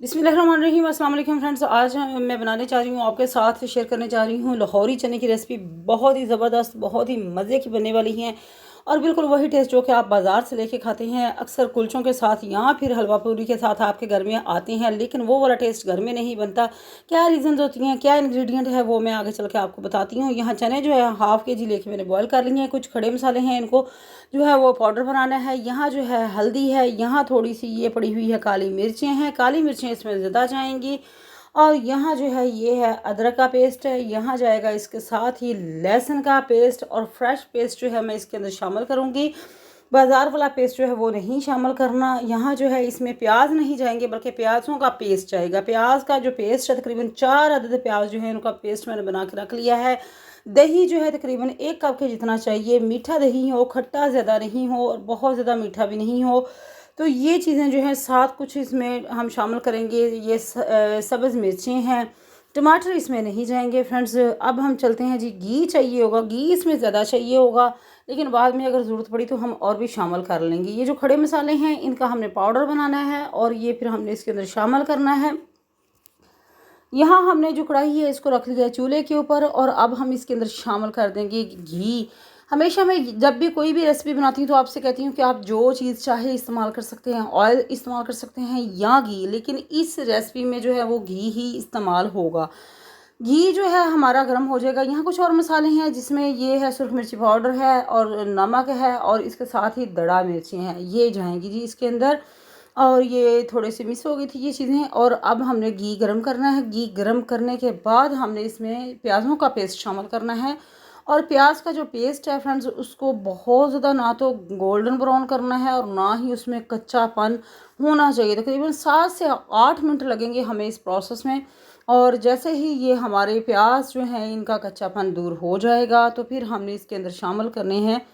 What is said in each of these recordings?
बिस्मिल्लाहिर्रहमानिर्रहीम। अस्सलाम वालेकुम फ्रेंड्स। आज मैं बनाने जा रही हूँ, आपके साथ शेयर करने जा रही हूँ लाहौरी चने की रेसिपी। बहुत ही ज़बरदस्त, बहुत ही मज़े की बनने वाली हैं और बिल्कुल वही टेस्ट जो कि आप बाज़ार से लेके खाते हैं अक्सर कुलचों के साथ या फिर हलवा पूरी के साथ आपके घर में आते हैं, लेकिन वो वाला टेस्ट घर में नहीं बनता। क्या रीज़न्स होती हैं, क्या इंग्रेडिएंट है, वो मैं आगे चल के आपको बताती हूँ। यहाँ चने जो है हाफ़ के जी लेके मैंने बॉयल कर लिए हैं। कुछ खड़े मसाले हैं, इनको जो है वो पाउडर बनाना है। यहाँ जो है हल्दी है, यहाँ थोड़ी सी ये पड़ी हुई है काली मिर्चें हैं, काली मिर्चें इसमें ज़्यादा जाएंगी। और यहाँ जो है ये है अदरक का पेस्ट है, यहाँ जाएगा इसके साथ ही लहसुन का पेस्ट और फ्रेश पेस्ट जो है मैं इसके अंदर शामिल करूँगी। बाज़ार वाला पेस्ट जो है वो नहीं शामिल करना। यहाँ जो है इसमें प्याज नहीं जाएंगे बल्कि प्याज़ों का पेस्ट जाएगा। प्याज का जो पेस्ट है तकरीबन 4 अदद प्याज जो है उनका पेस्ट मैंने बना के रख लिया है। दही जो है तकरीबन 1 कप के जितना चाहिए। मीठा दही हो, खट्टा ज़्यादा नहीं हो और बहुत ज़्यादा मीठा भी नहीं हो। तो ये चीज़ें जो हैं साथ कुछ इसमें हम शामिल करेंगे। ये सब्ज़ मिर्चें हैं, टमाटर इसमें नहीं जाएंगे फ्रेंड्स। अब हम चलते हैं जी, घी चाहिए होगा, घी इसमें ज़्यादा चाहिए होगा, लेकिन बाद में अगर ज़रूरत पड़ी तो हम और भी शामिल कर लेंगे। ये जो खड़े मसाले हैं इनका हमने पाउडर बनाना है और ये फिर हमने इसके अंदर शामिल करना है। यहाँ हमने जो कढ़ाई है इसको रख लिया है चूल्हे के ऊपर और अब हम इसके अंदर शामिल कर देंगे घी। हमेशा मैं जब भी कोई भी रेसिपी बनाती हूँ तो आपसे कहती हूँ कि आप जो चीज़ चाहे इस्तेमाल कर सकते हैं, ऑयल इस्तेमाल कर सकते हैं या घी, लेकिन इस रेसिपी में जो है वो घी ही इस्तेमाल होगा। घी जो है हमारा गर्म हो जाएगा। यहाँ कुछ और मसाले हैं जिसमें ये है सुरख मिर्ची पाउडर है और नमक है और इसके साथ ही दड़ा मिर्ची हैं, ये जाएंगी जी इसके अंदर। और ये थोड़े से मिस हो गई थी ये चीज़ें। और अब हमने घी गरम करना है। घी गरम करने के बाद हमने इसमें प्याज़ों का पेस्ट शामिल करना है। और प्याज का जो पेस्ट है फ्रेंड्स उसको बहुत ज़्यादा ना तो गोल्डन ब्राउन करना है और ना ही उसमें कच्चापन होना चाहिए। तकरीबन 7 से 8 मिनट लगेंगे हमें इस प्रोसेस में। और जैसे ही ये हमारे प्याज जो हैं इनका कच्चापन दूर हो जाएगा तो फिर हमने इसके अंदर शामिल करने हैं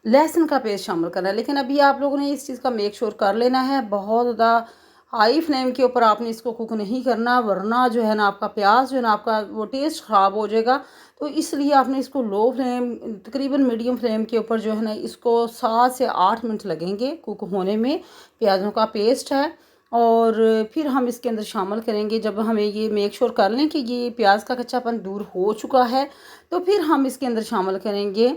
लहसुन का पेस्ट शामिल करना है। लेकिन अभी आप लोगों ने इस चीज़ का मेक श्योर कर लेना है, बहुत ज़्यादा हाई फ्लेम के ऊपर आपने इसको कुक नहीं करना, वरना जो है ना आपका प्याज जो है ना आपका वो टेस्ट ख़राब हो जाएगा। तो इसलिए आपने इसको लो फ्लेम तकरीबन मीडियम फ्लेम के ऊपर जो है ना इसको 7 से 8 मिनट लगेंगे कुक होने में। प्याज़ों का पेस्ट है और फिर हम इसके अंदर शामिल करेंगे। जब हमें ये मेक श्योर कर लें कि ये प्याज का कच्चापन दूर हो चुका है तो फिर हम इसके अंदर शामिल करेंगे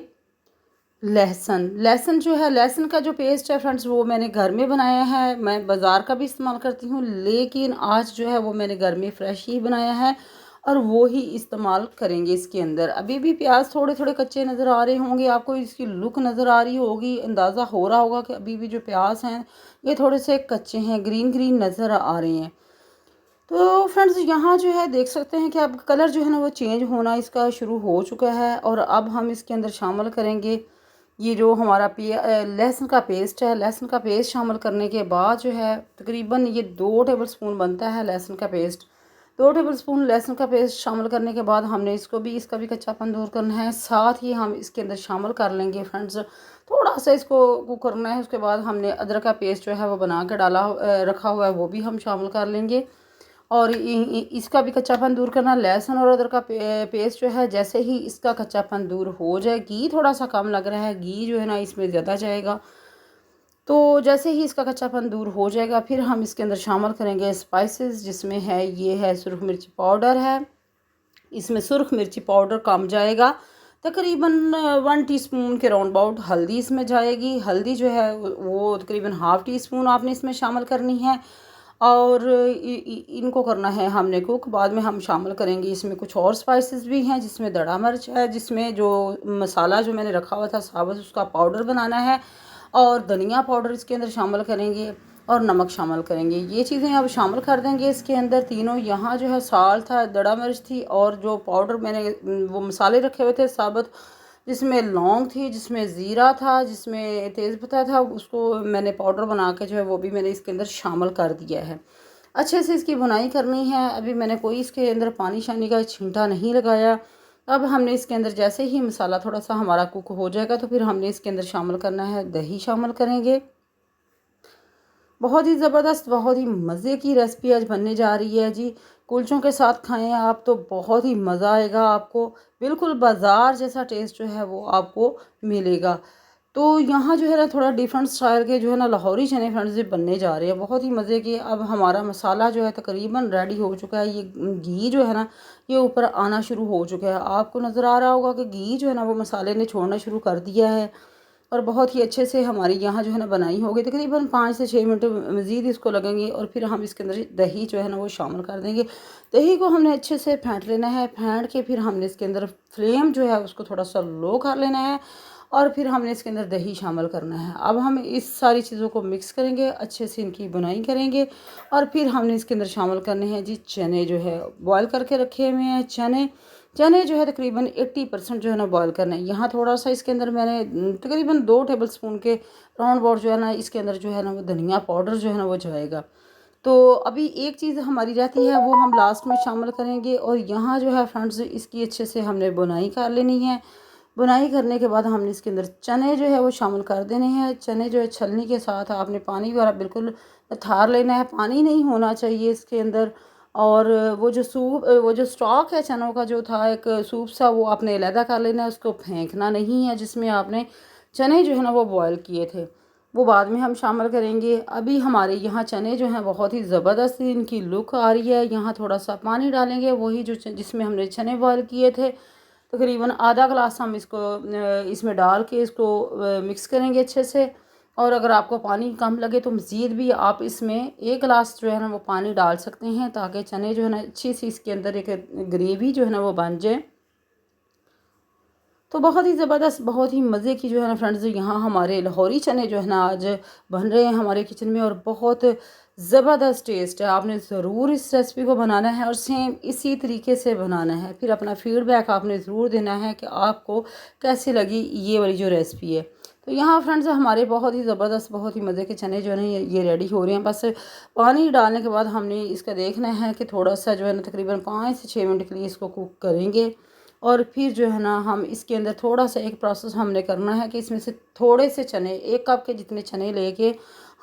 लहसुन। लहसुन जो है, लहसुन का जो पेस्ट है फ्रेंड्स वो मैंने घर में बनाया है। मैं बाज़ार का भी इस्तेमाल करती हूँ, लेकिन आज जो है वो मैंने घर में फ्रेश ही बनाया है और वो ही इस्तेमाल करेंगे इसके अंदर। अभी भी प्याज थोड़े थोड़े कच्चे नज़र आ रहे होंगे, आपको इसकी लुक नज़र आ रही होगी, अंदाज़ा हो रहा होगा कि अभी भी जो प्याज हैं ये थोड़े से कच्चे हैं, ग्रीन ग्रीन नज़र आ रहे हैं। तो फ्रेंड्स यहाँ जो है देख सकते हैं कि अब कलर जो है ना वो चेंज होना इसका शुरू हो चुका है। और अब हम इसके अंदर शामिल करेंगे ये जो हमारा लहसुन का पेस्ट है। लहसुन का पेस्ट शामिल करने के बाद जो है तकरीबन ये 2 टेबलस्पून बनता है लहसुन का पेस्ट। 2 टेबलस्पून लहसुन का पेस्ट शामिल करने के बाद हमने इसका भी कच्चापन दूर करना है। साथ ही हम इसके अंदर शामिल कर लेंगे फ्रेंड्स, थोड़ा सा इसको कुक करना है। उसके बाद हमने अदरक का पेस्ट जो है वो बना के रखा हुआ है, वो भी हम शामिल कर लेंगे। और इसका भी कच्चापन दूर करना। लहसुन और अदरक का पेस्ट जो है जैसे ही इसका कच्चापन दूर हो जाए, घी थोड़ा सा कम लग रहा है, घी जो है ना इसमें ज़्यादा जाएगा। तो जैसे ही इसका कच्चापन दूर हो जाएगा फिर हम इसके अंदर शामिल करेंगे स्पाइसेस, जिसमें है ये है सुरख मिर्ची पाउडर है। इसमें सुरख मिर्ची पाउडर कम जाएगा, तकरीबन 1 टीस्पून के राउंड अबाउट। हल्दी इसमें जाएगी, हल्दी जो है वो तकरीबन हाफ़ टी स्पून आपने इसमें शामिल करनी है। और इनको करना है हमने कुक। बाद में हम शामिल करेंगे इसमें कुछ और स्पाइसेस भी हैं, जिसमें दड़ा मिर्च है, जिसमें जो मसाला जो मैंने रखा हुआ था साबुत उसका पाउडर बनाना है, और धनिया पाउडर इसके अंदर शामिल करेंगे और नमक शामिल करेंगे। ये चीज़ें अब शामिल कर देंगे इसके अंदर तीनों। यहाँ जो है साल्ट था, दड़ा मिर्च थी और जो पाउडर मैंने वो मसाले रखे हुए थे साबुत, जिसमें लौंग थी, जिसमें ज़ीरा था, जिसमें तेज़पत्ता था, उसको मैंने पाउडर बना के जो है वो भी मैंने इसके अंदर शामिल कर दिया है। अच्छे से इसकी बुनाई करनी है। अभी मैंने कोई इसके अंदर पानी शानी का छींटा नहीं लगाया। अब हमने इसके अंदर जैसे ही मसाला थोड़ा सा हमारा कुक हो जाएगा तो फिर हमने इसके अंदर शामिल करना है दही शामिल करेंगे। बहुत ही ज़बरदस्त, बहुत ही मज़े की रेसिपी आज बनने जा रही है जी। कुलचों के साथ खाएं आप तो बहुत ही मज़ा आएगा आपको, बिल्कुल बाज़ार जैसा टेस्ट जो है वो आपको मिलेगा। तो यहाँ जो है ना थोड़ा डिफरेंट स्टाइल के जो है ना लाहौरी चने फ्रेंड्स ये बनने जा रहे हैं, बहुत ही मज़े के। अब हमारा मसाला जो है तकरीबन रेडी हो चुका है। ये घी जो है ना ये ऊपर आना शुरू हो चुका है। आपको नज़र आ रहा होगा कि घी जो है ना वो मसाले ने छोड़ना शुरू कर दिया है और बहुत ही अच्छे से हमारी यहाँ जो है ना बनाई होगी। तकरीबन 5 से 6 मिनट मज़ीद इसको लगेंगे और फिर हम इसके अंदर दही जो है ना वो शामिल कर देंगे। दही को हमने अच्छे से फेंट लेना है। फेंट के फिर हमने इसके अंदर फ्लेम जो है उसको थोड़ा सा लो कर लेना है और फिर हमने इसके अंदर दही शामिल करना है। अब हम इस सारी चीज़ों को मिक्स करेंगे, अच्छे से इनकी बुनाई करेंगे और फिर हमने इसके अंदर शामिल करने हैं जी चने जो है बॉयल करके रखे हुए हैं। चने जो है तकरीबन 80% जो है ना बॉयल करना है। यहाँ थोड़ा सा इसके अंदर मैंने तकरीबन 2 टेबल स्पून के राउंड अबाउट जो है ना इसके अंदर जो है ना वो धनिया पाउडर जो है ना वो जाएगा। तो अभी एक चीज़ हमारी रहती है वो हम लास्ट में शामिल करेंगे। और यहाँ जो है फ्रेंड्स इसकी अच्छे से हमने बुनाई कर लेनी है। बुनाई करने के बाद हमने इसके अंदर चने जो है वो शामिल कर देने हैं। चने जो है छलनी के साथ आपने पानी वाला बिल्कुल थार लेना है, पानी नहीं होना चाहिए इसके अंदर। और वो जो स्टॉक है चनों का जो था एक सूप सा वो आपने अलहदा कर लेना है, उसको फेंकना नहीं है जिसमें आपने चने जो है ना वो बॉयल किए थे, वो बाद में हम शामिल करेंगे। अभी हमारे यहाँ चने जो हैं बहुत ही ज़बरदस्त इनकी लुक आ रही है। यहाँ थोड़ा सा पानी डालेंगे, वही जो जिसमें हमने चने बॉयल किए थे, तकरीबन आधा गिलास हम इसको इसमें डाल के इसको मिक्स करेंगे अच्छे से। और अगर आपको पानी कम लगे तो मज़ीद भी आप इसमें 1 गिलास जो है ना वो पानी डाल सकते हैं ताकि चने जो है ना अच्छी सी इसके अंदर एक ग्रेवी जो है ना वो बन जाए। तो बहुत ही ज़बरदस्त, बहुत ही मज़े की जो है ना फ्रेंड्स यहाँ हमारे लाहौरी चने जो है ना आज बन रहे हैं हमारे किचन में और बहुत ज़बरदस्त टेस्ट है। आपने ज़रूर इस रेसिपी को बनाना है और सेम इसी तरीके से बनाना है। फिर अपना फीडबैक आपने ज़रूर देना है कि आपको कैसी लगी ये वाली जो रेसिपी है। तो यहाँ फ्रेंड्स हमारे बहुत ही ज़बरदस्त, बहुत ही मज़े के चने जो है ना ये रेडी हो रहे हैं। बस पानी डालने के बाद हमने इसका देखना है कि थोड़ा सा जो है ना तकरीबन 5 से 6 मिनट के लिए इसको कुक करेंगे। और फिर जो है ना हम इसके अंदर थोड़ा सा एक प्रोसेस हमने करना है कि इसमें से थोड़े से चने, 1 कप के जितने चने लेके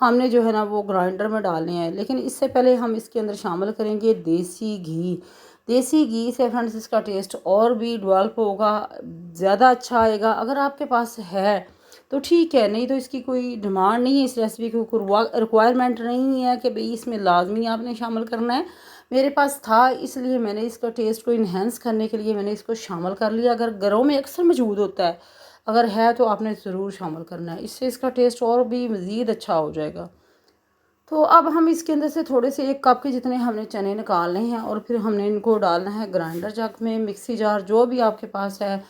हमने जो है ना वो ग्राइंडर में डालने हैं। लेकिन इससे पहले हम इसके अंदर शामिल करेंगे देसी घी। देसी घी से फ्रेंड्स इसका टेस्ट और भी डेवलप होगा, ज़्यादा अच्छा आएगा। अगर आपके पास है तो ठीक है, नहीं तो इसकी कोई डिमांड नहीं है, इस रेसिपी की कोई रिक्वायरमेंट नहीं है कि भाई इसमें लाजमी आपने शामिल करना है। मेरे पास था इसलिए मैंने इसका टेस्ट को इन्हेंस करने के लिए मैंने इसको शामिल कर लिया। अगर घरों में अक्सर मौजूद होता है, अगर है तो आपने ज़रूर शामिल करना है, इससे इसका टेस्ट और भी मज़ीद अच्छा हो जाएगा। तो अब हम इसके अंदर से थोड़े से 1 कप के जितने हमने चने निकालने हैं और फिर हमने इनको डालना है ग्राइंडर जग में, मिक्सी जार जो भी आपके पास है।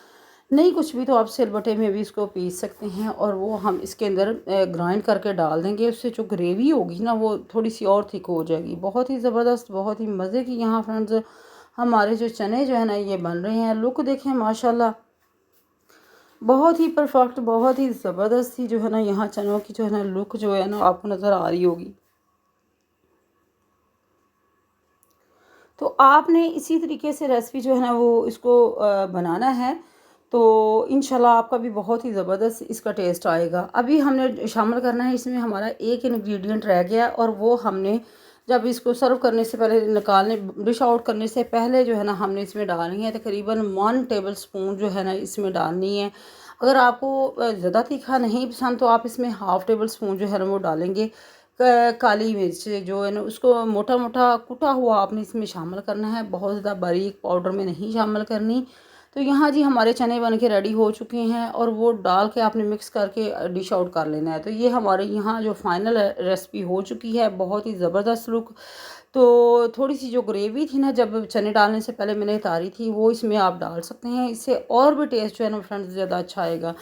नहीं कुछ भी तो आप सिलबट्टे में भी इसको पीस सकते हैं और वो हम इसके अंदर ग्राइंड करके डाल देंगे। उससे जो ग्रेवी होगी ना वो थोड़ी सी और थिक हो जाएगी। बहुत ही ज़बरदस्त, बहुत ही मज़े की यहाँ फ्रेंड्स हमारे जो चने जो है ना ये बन रहे हैं। लुक देखें माशाल्लाह, बहुत ही परफेक्ट, बहुत ही ज़बरदस्त सी जो है ना यहाँ चनों की जो है ना लुक जो है ना आपको नज़र आ रही होगी। तो आपने इसी तरीके से रेसिपी जो है ना वो इसको बनाना है तो इंशाल्लाह आपका भी बहुत ही ज़बरदस्त इसका टेस्ट आएगा। अभी हमने शामिल करना है इसमें हमारा एक इंग्रेडिएंट रह गया और वो हमने जब इसको सर्व करने से पहले, निकालने डिश आउट करने से पहले जो है ना हमने इसमें डालनी है तकरीबन 1 टेबल स्पून जो है ना इसमें डालनी है। अगर आपको ज़्यादा तीखा नहीं पसंद तो आप इसमें हाफ़ टेबल स्पून जो है ना वो डालेंगे। काली मिर्च जो है ना उसको मोटा मोटा कुटा हुआ आपने इसमें शामिल करना है, बहुत ज़्यादा बारीक पाउडर में नहीं शामिल करनी। तो यहाँ जी हमारे चने बन के रेडी हो चुके हैं और वो डाल के आपने मिक्स करके डिश आउट कर लेना है। तो ये हमारे यहाँ जो फाइनल रेसिपी हो चुकी है, बहुत ही ज़बरदस्त लुक। तो थोड़ी सी जो ग्रेवी थी ना जब चने डालने से पहले मैंने उतारी थी वो इसमें आप डाल सकते हैं, इससे और भी टेस्ट जो है ना फ्रेंड्स ज़्यादा अच्छा आएगा।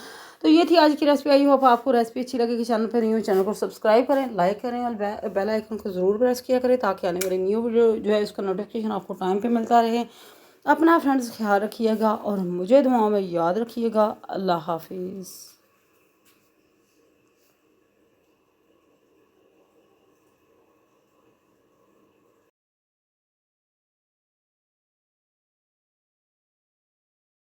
तो ये थी आज की रेसिपी। आई होप आपको रेसिपी अच्छी लगेगी। चैनल पर नहीं हो चैनल को सब्सक्राइब करें, लाइक करें और बेल आइकन को ज़रूर प्रेस किया करें ताकि आने वाली न्यू वीडियो जो है उसका नोटिफिकेशन आपको टाइम पे मिलता रहे। अपना फ्रेंड्स ख्याल रखिएगा और मुझे दुआओं में याद रखिएगा। अल्लाह हाफिज़।